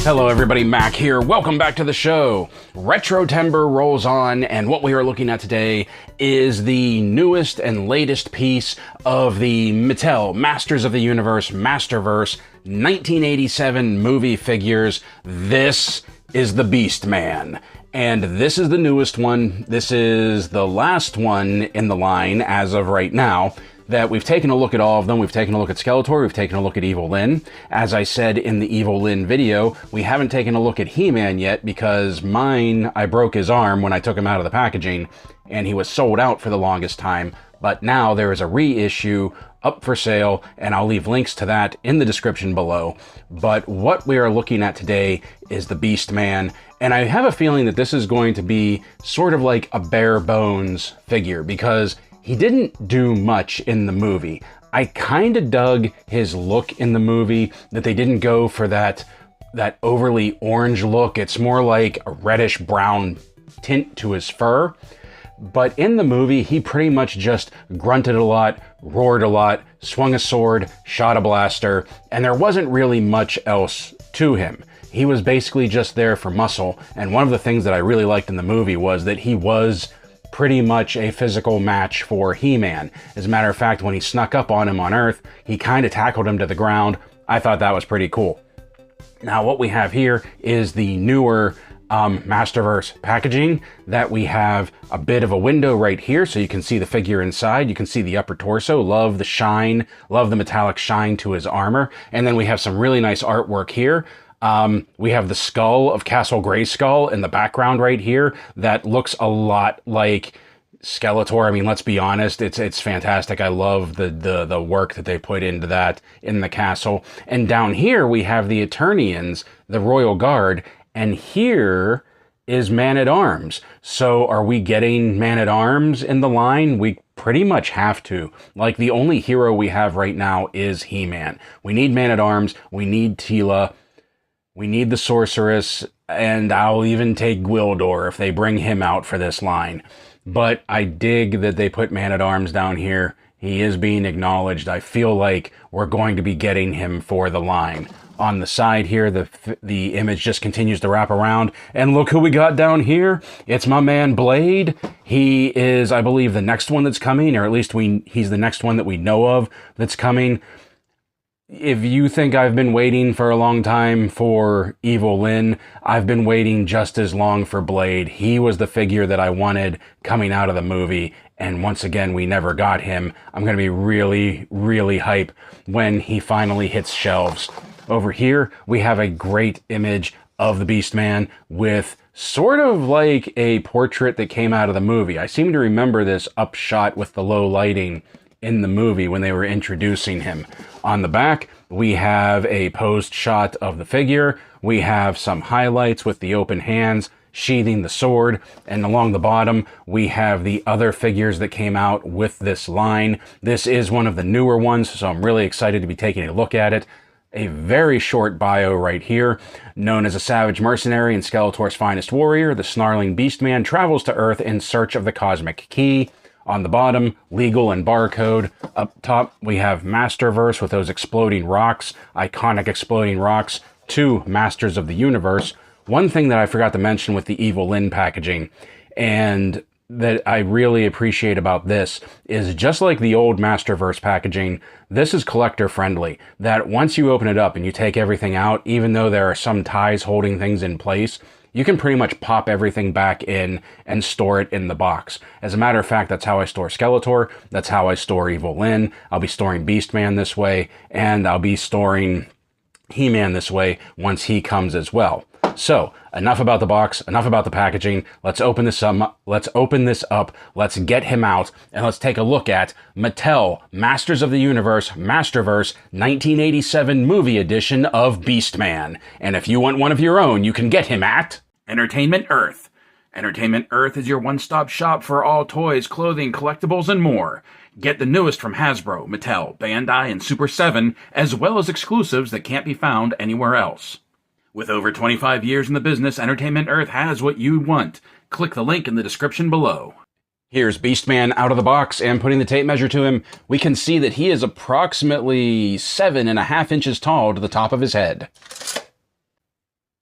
Hello everybody, Mac here. Welcome back to the show. Retrotember rolls on, and what we are looking at today is the newest and latest piece of the Mattel Masters of the Universe Masterverse 1987 movie figures. This is the Beast Man. And this is the newest one. This is the last one in the line as of right now. That we've taken a look at all of them. We've taken a look at Skeletor, we've taken a look at Evil Lyn. As I said in the Evil Lyn video, we haven't taken a look at He-Man yet because I broke his arm when I took him out of the packaging and he was sold out for the longest time. But now there is a reissue up for sale and I'll leave links to that in the description below. But what we are looking at today is the Beast Man. And I have a feeling that this is going to be sort of like a bare bones figure because he didn't do much in the movie. I kind of dug his look in the movie, that they didn't go for that overly orange look. It's more like a reddish brown tint to his fur. But in the movie, he pretty much just grunted a lot, roared a lot, swung a sword, shot a blaster, and there wasn't really much else to him. He was basically just there for muscle, and one of the things that I really liked in the movie was that he was pretty much a physical match for He-Man. As a matter of fact, when he snuck up on him on Earth, he kind of tackled him to the ground. I thought that was pretty cool. Now, what we have here is the newer Masterverse packaging, that we have a bit of a window right here so you can see the figure inside. You can see the upper torso. Love the shine, love the metallic shine to his armor. And then we have some really nice artwork here. We have the skull of Castle Grayskull in the background right here that looks a lot like Skeletor. I mean, let's be honest, it's fantastic. I love the work that they put into that in the castle. And down here we have the Eternians, the Royal Guard, and here is Man-at-Arms. So are we getting Man-at-Arms in the line? We pretty much have to. Like, the only hero we have right now is He-Man. We need Man-at-Arms, we need Teela, we need the Sorceress, and I'll even take Gwildor if they bring him out for this line. But I dig that they put Man-at-Arms down here. He is being acknowledged. I feel like we're going to be getting him for the line. On the side here, the image just continues to wrap around. And look who we got down here. It's my man Blade. He is, I believe, the next one that's coming, or at least he's the next one that we know of that's coming. If you think I've been waiting for a long time for Evil Lyn, I've been waiting just as long for Blade. He was the figure that I wanted coming out of the movie, and once again, we never got him. I'm going to be really, really hype when he finally hits shelves. Over here, we have a great image of the Beast Man with sort of like a portrait that came out of the movie. I seem to remember this upshot with the low lighting in the movie when they were introducing him. On the back, we have a posed shot of the figure. We have some highlights with the open hands sheathing the sword, and along the bottom, we have the other figures that came out with this line. This is one of the newer ones, so I'm really excited to be taking a look at it. A very short bio right here. Known as a savage mercenary and Skeletor's finest warrior, the snarling Beast Man travels to Earth in search of the cosmic key. On the bottom, legal and barcode. Up top, we have Masterverse with those exploding rocks, iconic exploding rocks, 2 Masters of the Universe. One thing that I forgot to mention with the Evil Lyn packaging, and that I really appreciate about this, is just like the old Masterverse packaging, this is collector friendly. That once you open it up and you take everything out, even though there are some ties holding things in place, you can pretty much pop everything back in and store it in the box. As a matter of fact, that's how I store Skeletor. That's how I store Evil Lyn. I'll be storing Beast Man this way, and I'll be storing He-Man this way once he comes as well. So, enough about the box, enough about the packaging. Let's open this up. Let's get him out, and let's take a look at Mattel Masters of the Universe Masterverse 1987 Movie Edition of Beast Man. And if you want one of your own, you can get him at Entertainment Earth. Entertainment Earth is your one-stop shop for all toys, clothing, collectibles, and more. Get the newest from Hasbro, Mattel, Bandai, and Super 7, as well as exclusives that can't be found anywhere else. With over 25 years in the business, Entertainment Earth has what you want. Click the link in the description below. Here's Beastman out of the box, and putting the tape measure to him, we can see that he is approximately 7.5 inches tall to the top of his head.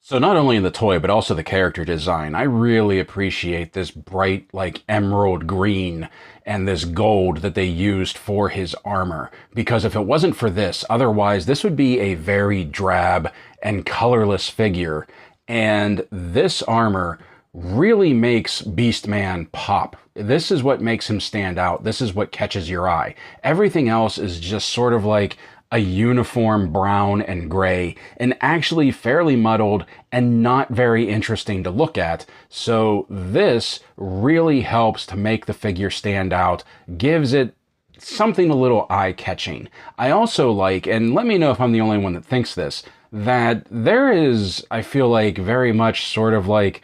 So not only in the toy, but also the character design, I really appreciate this bright, like emerald green and this gold that they used for his armor. Because if it wasn't for this, otherwise this would be a very drab and colorless figure. And this armor really makes Beastman pop. This is what makes him stand out. This is what catches your eye. Everything else is just sort of like a uniform brown and gray, and actually fairly muddled and not very interesting to look at. So this really helps to make the figure stand out, gives it something a little eye-catching. I also like, and let me know if I'm the only one that thinks this, that there is, I feel like, very much sort of like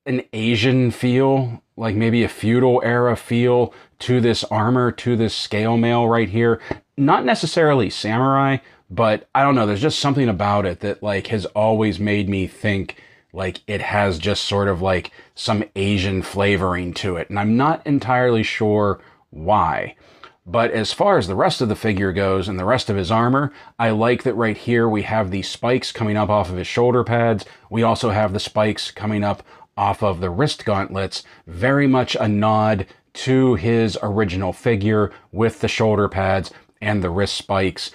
an Asian feel, like maybe a feudal era feel to this armor, to this scale mail right here. Not necessarily samurai, but I don't know, there's just something about it that like has always made me think like it has just sort of like some Asian flavoring to it. And I'm not entirely sure why. But as far as the rest of the figure goes and the rest of his armor, I like that right here we have these spikes coming up off of his shoulder pads. We also have the spikes coming up off of the wrist gauntlets, very much a nod to his original figure with the shoulder pads and the wrist spikes.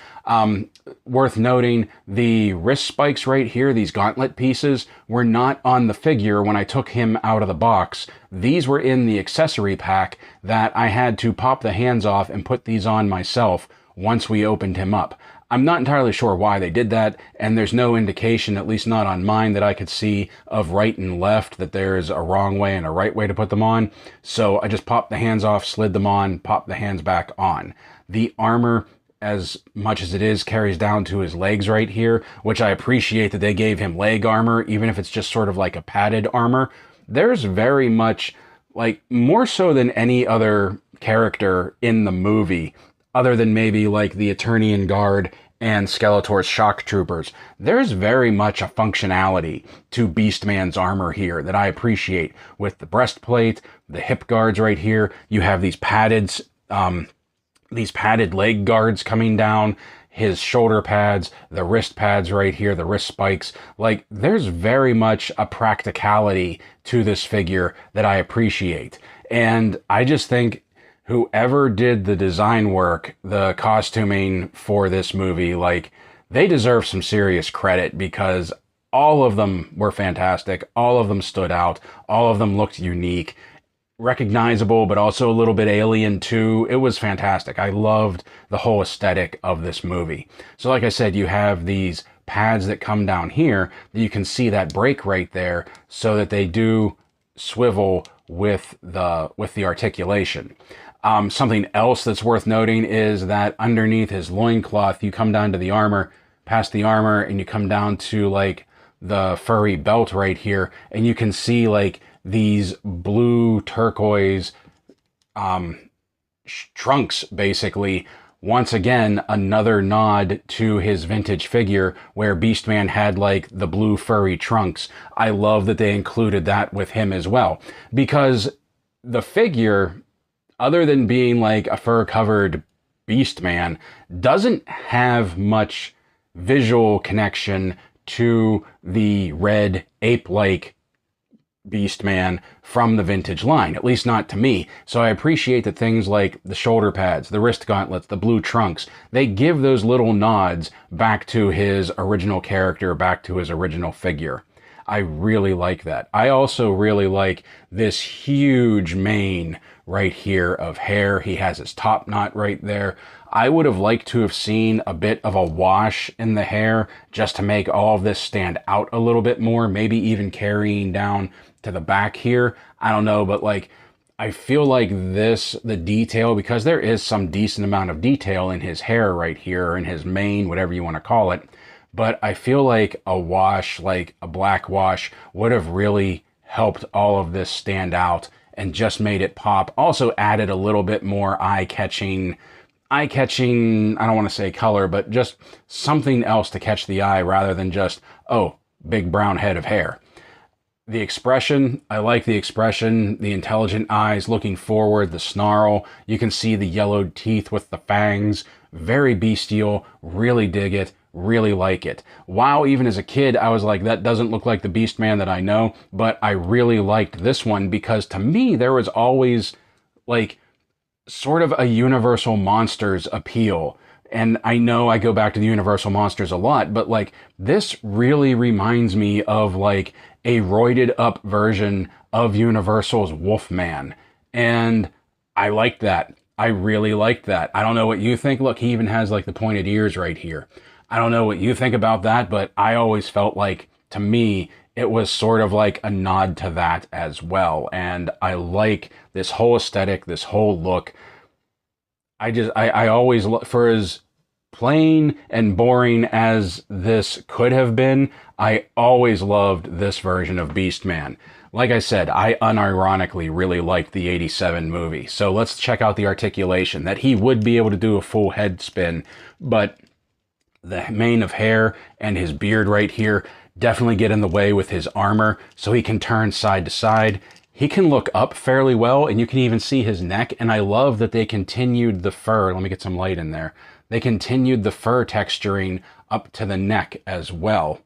Worth noting, the wrist spikes right here, these gauntlet pieces, were not on the figure when I took him out of the box. These were in the accessory pack that I had to pop the hands off and put these on myself once we opened him up. I'm not entirely sure why they did that, and there's no indication, at least not on mine, that I could see of right and left, that there's a wrong way and a right way to put them on. So I just popped the hands off, slid them on, popped the hands back on. The armor, as much as it is, carries down to his legs right here, which I appreciate that they gave him leg armor, even if it's just sort of like a padded armor. There's very much, like, more so than any other character in the movie, other than maybe like the Eternian Guard and Skeletor's shock troopers, there's very much a functionality to Beastman's armor here that I appreciate. With the breastplate, the hip guards right here, you have these padded leg guards coming down, his shoulder pads, the wrist pads right here, the wrist spikes. Like, there's very much a practicality to this figure that I appreciate. And I just think whoever did the design work, the costuming for this movie, like, they deserve some serious credit, because all of them were fantastic. All of them stood out. All of them looked unique, recognizable, but also a little bit alien too. It was fantastic. I loved the whole aesthetic of this movie. So like I said, you have these pads that come down here that you can see that break right there, so that they do swivel with the articulation. Something else that's worth noting is that underneath his loincloth, you come down to the armor, past the armor, and you come down to like the furry belt right here, and you can see like these blue turquoise trunks, basically. Once again, another nod to his vintage figure where Beastman had like the blue furry trunks. I love that they included that with him as well, because the figure, other than being like a fur-covered Beastman, doesn't have much visual connection to the red ape-like Beastman from the vintage line, at least not to me. So I appreciate that things like the shoulder pads, the wrist gauntlets, the blue trunks, they give those little nods back to his original character, back to his original figure. I really like that. I also really like this huge mane right here of hair. He has his top knot right there. I would have liked to have seen a bit of a wash in the hair just to make all of this stand out a little bit more, maybe even carrying down to the back here. I don't know, but like, I feel like this, the detail, because there is some decent amount of detail in his hair right here, or in his mane, whatever you want to call it. But I feel like a wash, like a black wash, would have really helped all of this stand out and just made it pop. Also added a little bit more eye-catching, I don't want to say color, but just something else to catch the eye rather than just, oh, big brown head of hair. The expression, I like the expression, the intelligent eyes looking forward, the snarl. You can see the yellowed teeth with the fangs. Very bestial, really dig it. really like it. Wow, even as a kid, I was like, that doesn't look like the Beastman that I know, but I really liked this one because to me, there was always like sort of a Universal Monsters appeal. And I know I go back to the Universal Monsters a lot, but like this really reminds me of like a roided up version of Universal's Wolfman. And I liked that. I really liked that. I don't know what you think. Look, he even has like the pointed ears right here. I don't know what you think about that, but I always felt like, to me, it was sort of like a nod to that as well. And I like this whole aesthetic, this whole look. I always look for as plain and boring as this could have been. I always loved this version of Beastman. Like I said, I unironically really liked the 87 movie. So let's check out the articulation, that he would be able to do a full head spin, but the mane of hair and his beard right here definitely get in the way with his armor, so he can turn side to side. He can look up fairly well, and you can even see his neck, and I love that they continued the fur. Let me get some light in there. They continued the fur texturing up to the neck as well.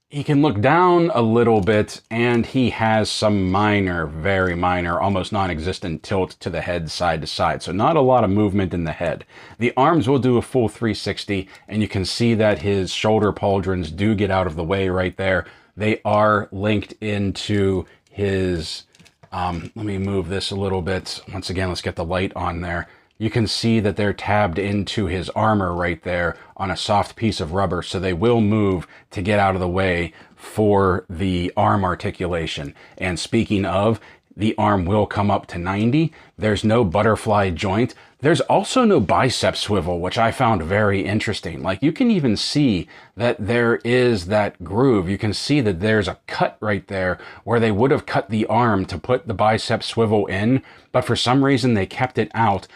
He can look down a little bit, and he has some minor, very minor, almost non-existent tilt to the head side to side. So not a lot of movement in the head. The arms will do a full 360, and you can see that his shoulder pauldrons do get out of the way right there. They are linked into his, let me move this a little bit. Once again, let's get the light on there. You can see that they're tabbed into his armor right there on a soft piece of rubber, so they will move to get out of the way for the arm articulation. And speaking of, the arm will come up to 90. There's no butterfly joint. There's also no bicep swivel, which I found very interesting. Like, you can even see that there is that groove. You can see that there's a cut right there where they would have cut the arm to put the bicep swivel in, but for some reason they kept it out.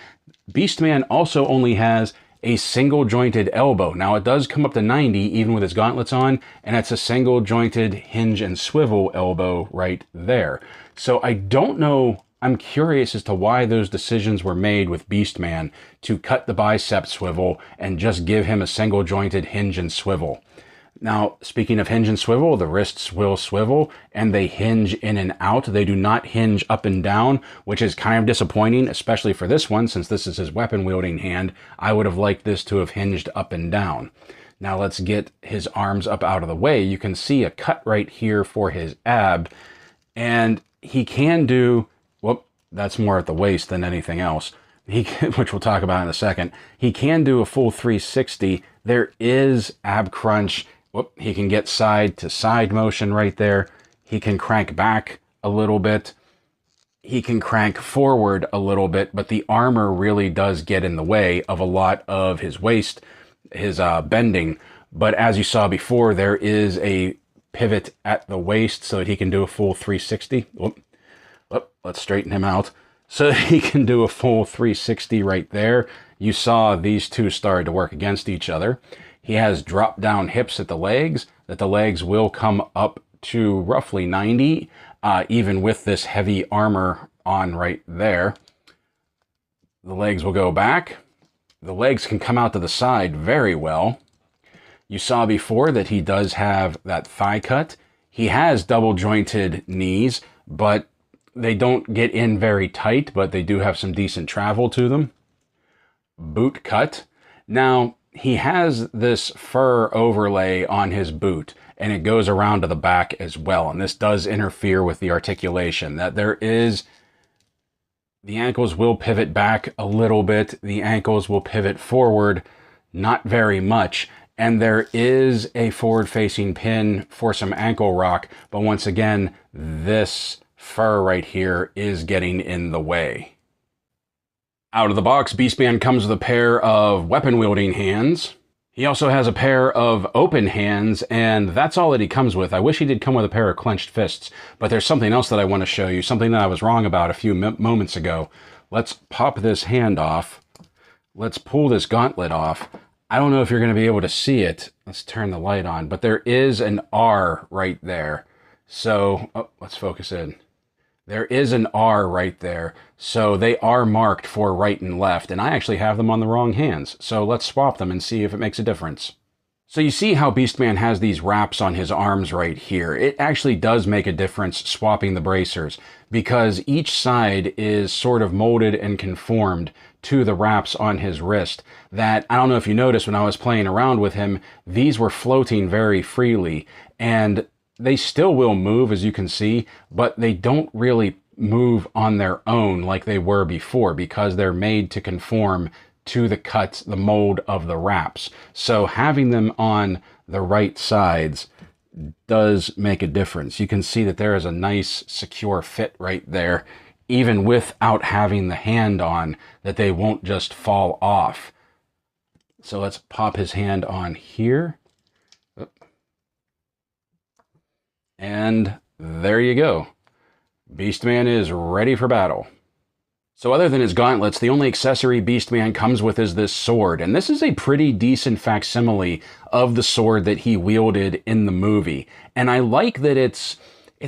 Beastman also only has a single jointed elbow. Now it does come up to 90 even with his gauntlets on, and it's a single jointed hinge and swivel elbow right there. So I don't know, I'm curious as to why those decisions were made with Beastman to cut the bicep swivel and just give him a single jointed hinge and swivel. Now, speaking of hinge and swivel, the wrists will swivel and they hinge in and out. They do not hinge up and down, which is kind of disappointing, especially for this one, since this is his weapon wielding hand. I would have liked this to have hinged up and down. Now let's get his arms up out of the way. You can see a cut right here for his ab, and he can do, whoop, that's more at the waist than anything else. Which we'll talk about in a second. He can do a full 360. There is ab crunch. Whoop, he can get side to side motion right there. He can crank back a little bit. He can crank forward a little bit, but the armor really does get in the way of a lot of his waist, his bending. But as you saw before, there is a pivot at the waist so that he can do a full 360. Whoop. Whoop, let's straighten him out. So he can do a full 360 right there. You saw these two started to work against each other. He has drop down hips at the legs, that the legs will come up to roughly 90, even with this heavy armor on right there. The legs will go back. The legs can come out to the side very well. You saw before that he does have that thigh cut. He has double jointed knees, but they don't get in very tight, but they do have some decent travel to them. Boot cut. Now, he has this fur overlay on his boot, and it goes around to the back as well. And this does interfere with the articulation. That there is, the ankles will pivot back a little bit. The ankles will pivot forward, not very much. And there is a forward-facing pin for some ankle rock. But once again, this fur right here is getting in the way. Out of the box, Beastman comes with a pair of weapon-wielding hands. He also has a pair of open hands, and that's all that he comes with. I wish he did come with a pair of clenched fists, but there's something else that I want to show you, something that I was wrong about a few moments ago. Let's pop this hand off. Let's pull this gauntlet off. I don't know if you're going to be able to see it. Let's turn the light on, but there is an R right there. So, oh, let's focus in. There is an R right there, so they are marked for right and left, and I actually have them on the wrong hands, so let's swap them and see if it makes a difference. So you see how Beastman has these wraps on his arms right here. It actually does make a difference swapping the bracers, because each side is sort of molded and conformed to the wraps on his wrist that, I don't know if you noticed when I was playing around with him, these were floating very freely, and they still will move, as you can see, but they don't really move on their own like they were before because they're made to conform to the cuts, the mold of the wraps. So having them on the right sides does make a difference. You can see that there is a nice secure fit right there, even without having the hand on, that they won't just fall off. So let's pop his hand on here. And there you go. Beastman is ready for battle. So other than his gauntlets, the only accessory Beastman comes with is this sword. And this is a pretty decent facsimile of the sword that he wielded in the movie. And I like that it's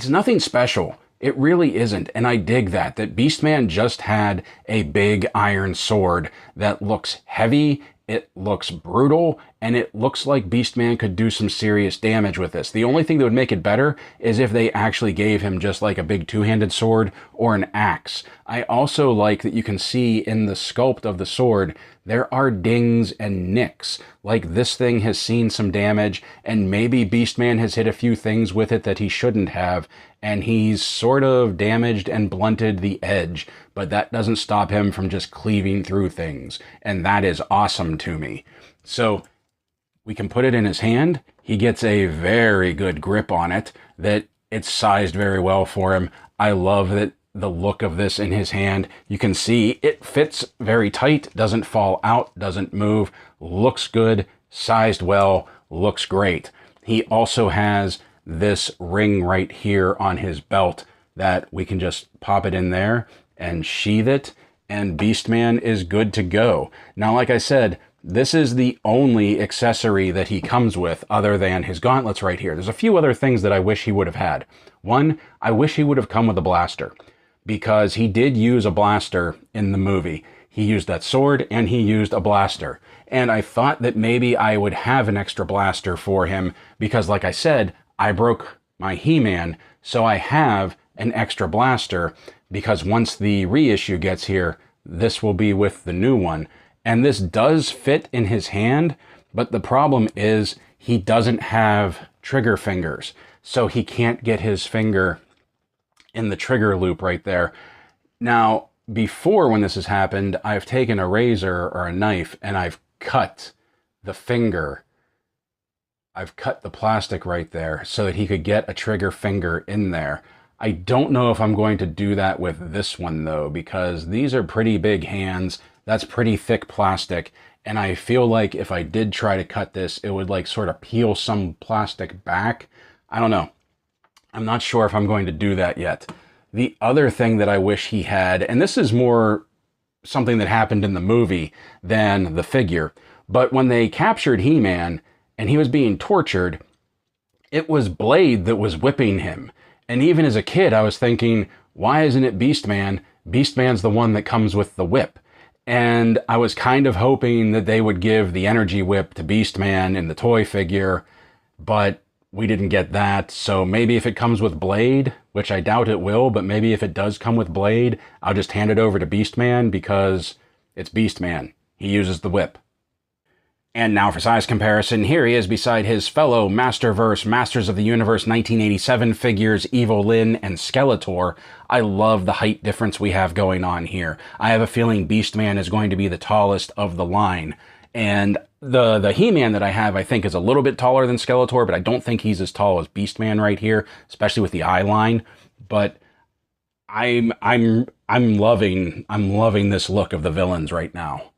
nothing special. It really isn't. And I dig that Beastman just had a big iron sword that looks heavy, it looks brutal, and it looks like Beastman could do some serious damage with this. The only thing that would make it better is if they actually gave him just like a big two-handed sword or an axe. I also like that you can see in the sculpt of the sword, there are dings and nicks. Like this thing has seen some damage, and maybe Beastman has hit a few things with it that he shouldn't have, and he's sort of damaged and blunted the edge, but that doesn't stop him from just cleaving through things, and that is awesome to me. So we can put it in his hand. He gets a very good grip on it, that it's sized very well for him. I love that the look of this in his hand. You can see it fits very tight, doesn't fall out, doesn't move, looks good, sized well, looks great. He also has this ring right here on his belt that we can just pop it in there and sheath it, and Beastman is good to go. Now, like I said, this is the only accessory that he comes with other than his gauntlets right here. There's a few other things that I wish he would have had. One, I wish he would have come with a blaster, because he did use a blaster in the movie. He used that sword and he used a blaster. And I thought that maybe I would have an extra blaster for him because, like I said, I broke my He-Man, so I have an extra blaster because once the reissue gets here, this will be with the new one. And this does fit in his hand, but the problem is he doesn't have trigger fingers, so he can't get his finger in the trigger loop right there. Now, before when this has happened, I've taken a razor or a knife and I've cut the finger. I've cut the plastic right there so that he could get a trigger finger in there. I don't know if I'm going to do that with this one though, because these are pretty big hands. That's pretty thick plastic. And I feel like if I did try to cut this, it would like sort of peel some plastic back. I don't know. I'm not sure if I'm going to do that yet. The other thing that I wish he had, and this is more something that happened in the movie than the figure, but when they captured He-Man and he was being tortured, it was Blade that was whipping him. And even as a kid, I was thinking, why isn't it Beastman? Beastman's the one that comes with the whip. And I was kind of hoping that they would give the energy whip to Beastman in the toy figure, but we didn't get that. So maybe if it comes with Blade, which I doubt it will, but maybe if it does come with Blade, I'll just hand it over to Beastman because it's Beastman. He uses the whip. And now for size comparison, here he is beside his fellow Masterverse Masters of the Universe 1987 figures Evil Lyn and Skeletor. I love the height difference we have going on here. I have a feeling Beastman is going to be the tallest of the line. And the He-Man that I have, I think, is a little bit taller than Skeletor, but I don't think he's as tall as Beastman right here, especially with the eye line. But I'm loving this look of the villains right now.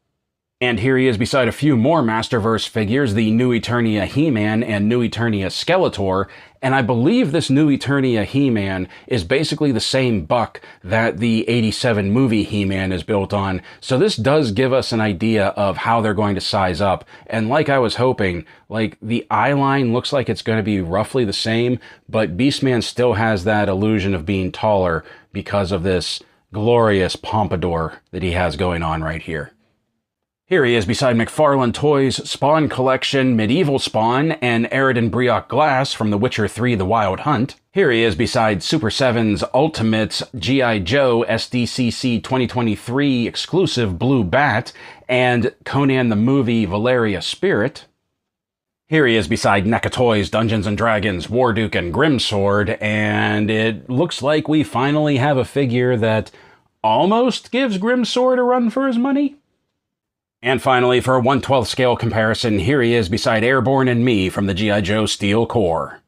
And here he is beside a few more Masterverse figures, the New Eternia He-Man and New Eternia Skeletor, and I believe this New Eternia He-Man is basically the same buck that the 87 movie He-Man is built on, so this does give us an idea of how they're going to size up, and like I was hoping, like the eye line looks like it's going to be roughly the same, but Beastman still has that illusion of being taller because of this glorious pompadour that he has going on right here. Here he is beside McFarlane Toys' Spawn Collection Medieval Spawn and Arid Brioche Glass from The Witcher 3 The Wild Hunt. Here he is beside Super 7's Ultimates G.I. Joe SDCC 2023 exclusive Blue Bat and Conan the Movie Valeria Spirit. Here he is beside NECA Toys Dungeons & Dragons Warduke and Grimsword, and it looks like we finally have a figure that almost gives Grimsword a run for his money. And finally, for a 1/12 scale comparison, here he is beside Airborne and Me from the G.I. Joe Steel Corps.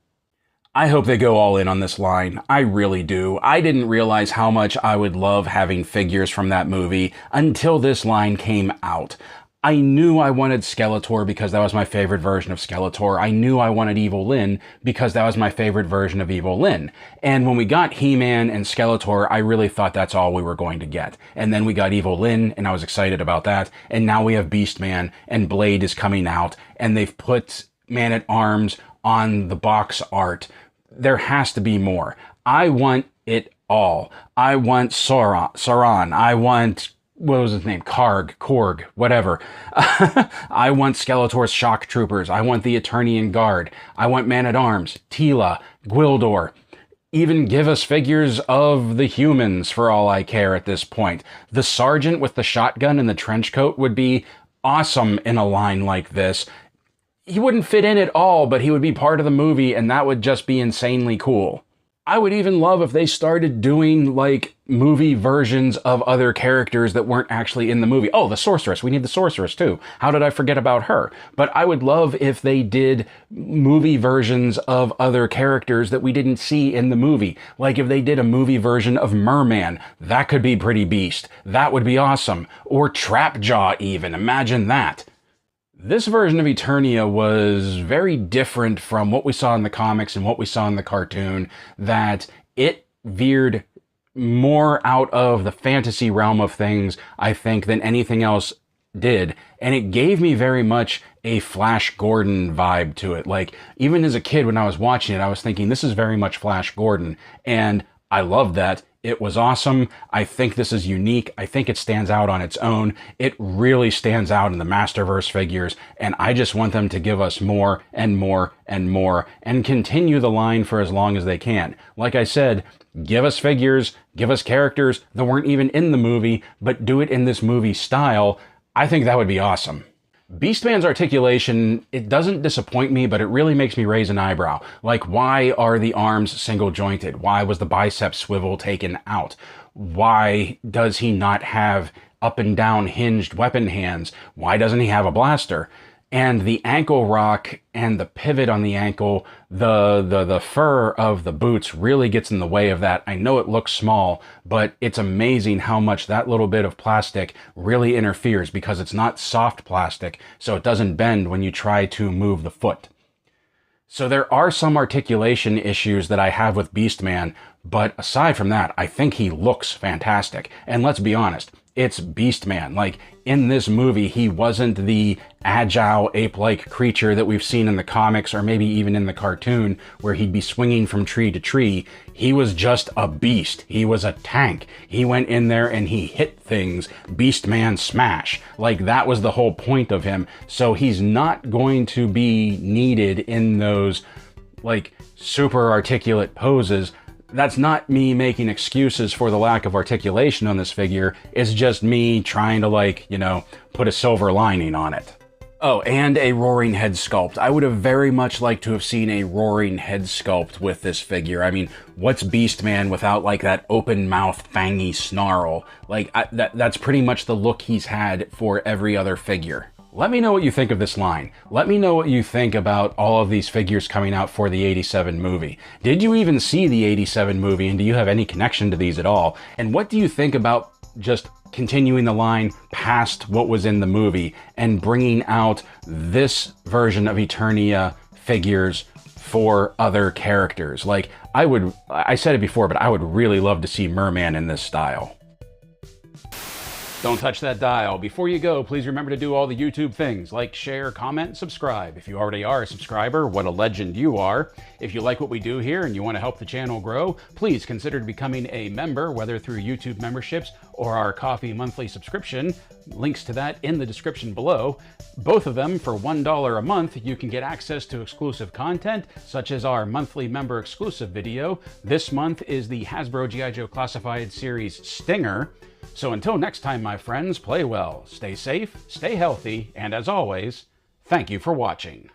I hope they go all in on this line. I really do. I didn't realize how much I would love having figures from that movie until this line came out. I knew I wanted Skeletor because that was my favorite version of Skeletor. I knew I wanted Evil Lyn because that was my favorite version of Evil Lyn. And when we got He-Man and Skeletor, I really thought that's all we were going to get. And then we got Evil Lyn, and I was excited about that. And now we have Beastman, and Blade is coming out, and they've put Man-at-Arms on the box art. There has to be more. I want it all. I want Sauron. I want... what was his name? Korg, whatever. I want Skeletor's Shock Troopers. I want the Eternian Guard. I want Man-at-Arms, Tila, Gwildor. Even give us figures of the humans for all I care at this point. The Sergeant with the shotgun and the trench coat would be awesome in a line like this. He wouldn't fit in at all, but he would be part of the movie, and that would just be insanely cool. I would even love if they started doing, like, movie versions of other characters that weren't actually in the movie. Oh, the Sorceress. We need the Sorceress, too. How did I forget about her? But I would love if they did movie versions of other characters that we didn't see in the movie. Like if they did a movie version of Merman. That could be pretty beast. That would be awesome. Or Trapjaw, even. Imagine that. This version of Eternia was very different from what we saw in the comics and what we saw in the cartoon, that it veered more out of the fantasy realm of things, I think, than anything else did. And it gave me very much a Flash Gordon vibe to it. Like, even as a kid when I was watching it, I was thinking, this is very much Flash Gordon. And I loved that. It was awesome. I think this is unique. I think it stands out on its own. It really stands out in the Masterverse figures, and I just want them to give us more and more and more and continue the line for as long as they can. Like I said, give us figures, give us characters that weren't even in the movie, but do it in this movie style. I think that would be awesome. Beastman's articulation, it doesn't disappoint me, but it really makes me raise an eyebrow. Like, why are the arms single jointed? Why was the bicep swivel taken out? Why does he not have up and down hinged weapon hands? Why doesn't he have a blaster? And the ankle rock and the pivot on the ankle, the fur of the boots really gets in the way of that. I know it looks small, but it's amazing how much that little bit of plastic really interferes because it's not soft plastic, so it doesn't bend when you try to move the foot. So there are some articulation issues that I have with Beastman, but aside from that, I think he looks fantastic. And let's be honest, it's Beastman. Like, in this movie, he wasn't the agile ape-like creature that we've seen in the comics or maybe even in the cartoon where he'd be swinging from tree to tree. He was just a beast. He was a tank. He went in there and he hit things. Beastman smash. Like, that was the whole point of him. So he's not going to be needed in those, like, super articulate poses. That's not me making excuses for the lack of articulation on this figure. It's just me trying to, like, you know, put a silver lining on it. Oh, and a roaring head sculpt. I would have very much liked to have seen a roaring head sculpt with this figure. I mean, what's Beastman without, like, that open mouth fangy snarl? Like, that's pretty much the look he's had for every other figure. Let me know what you think of this line. Let me know what you think about all of these figures coming out for the 87 movie. Did you even see the 87 movie, and do you have any connection to these at all? And what do you think about just continuing the line past what was in the movie and bringing out this version of Eternia figures for other characters? Like, I said it before, but I would really love to see Merman in this style. Don't touch that dial. Before you go, please remember to do all the YouTube things, like, share, comment, and subscribe. If you already are a subscriber, what a legend you are. If you like what we do here and you want to help the channel grow, please consider becoming a member, whether through YouTube memberships or our coffee monthly subscription. Links to that in the description below. Both of them for $1 a month, you can get access to exclusive content, such as our monthly member exclusive video. This month is the Hasbro G.I. Joe Classified Series Stinger. So until next time, my friends, play well, stay safe, stay healthy, and as always, thank you for watching.